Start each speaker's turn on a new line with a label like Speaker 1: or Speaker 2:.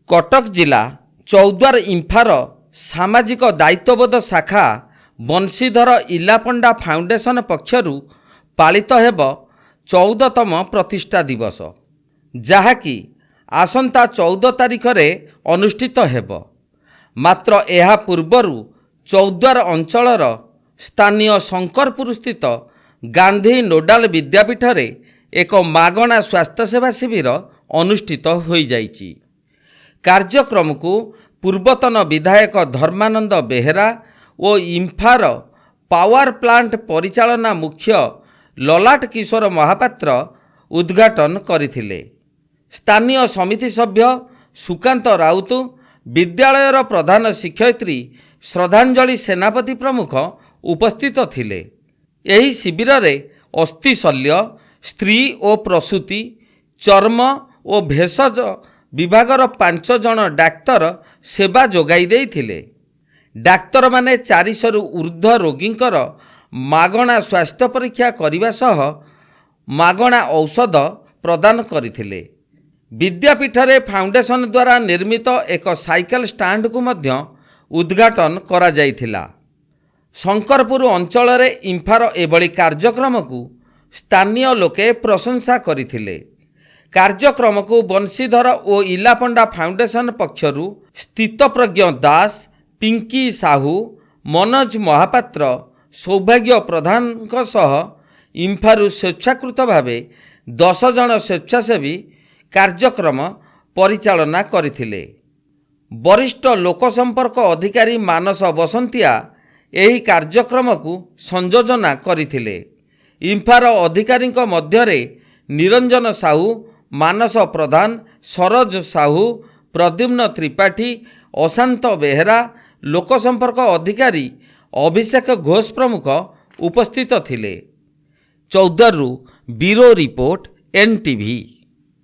Speaker 1: कटक जिला चौद्वार इम्फार सामाजिक दायित्वबोध शाखा बंशीधर इलापंडा फाउंडेशन पक्षरु पालित हेब 14तम प्रतिष्ठा दिवस, जहाँकि आसंता 14 तारिख रे अनुष्ठित हेब। मात्र यह पूर्वरु चौद्वार अंचलर स्थानीय शंकरपुर स्थित गांधी नोडाल विद्यापीठ रे एक मागणा स्वास्थ्य सेवा शिविर अनुष्ठित हो जाइछि। कार्यक्रम को पूर्वतन विधायक धर्मानंद बेहेरा और इम्फार पावर प्लांट परिचालना मुख्य ललाट किशोर महापात्र उद्घाटन करथिले। स्थानीय समिति सभ्य सुकांत राउत, विद्यालयर प्रधान शिक्षयित्री श्रद्धांजलि सेनापति प्रमुख उपस्थित थिले। एही शिविर रे अस्थि शल्य, स्त्री और प्रसूति, चर्म और भेषज विभागर 5 जन डाक्तर सेवा जोगाई देइथिले। डाक्तर माने 400 रु ऊर्ध्व रोगींकर मागणा स्वास्थ्य परीक्षा करने सह मागणा औषध प्रदान करथिले। विद्यापीठ रे फाउंडेशन द्वारा निर्मित एक साइकेल स्टैंड को मध्य उद्घाटन करा जाइथिला। शंकरपुर अंचल रे इम्फार एभली कार्यक्रम को स्थानीय लोके प्रशंसा करथिले। कार्यक्रम को बंशीधर और इलापंडा फाउंडेशन पक्षरु स्थितप्रज्ञ दास, पिंकी साहू, मनोज महापात्र, सौभाग्य प्रधान सह इम्फारु स्वेच्छाकृत भावे 10 जन स्वेच्छासेवी कार्यक्रम परिचालना करथिले। वरिष्ठ लोकसंपर्क अधिकारी मानस बसंतिया एही कार्यक्रम को संयोजना करथिले। इम्फार अधिकारी मध्यरे निरंजन साहू, मानस प्रधान, सरोज साहू, प्रद्युम्न त्रिपाठी, अशांत बेहेरा, लोकसंपर्क अधिकारी अभिषेक घोष प्रमुख उपस्थित थिले। चौद्वारु ब्यूरो रिपोर्ट NTV।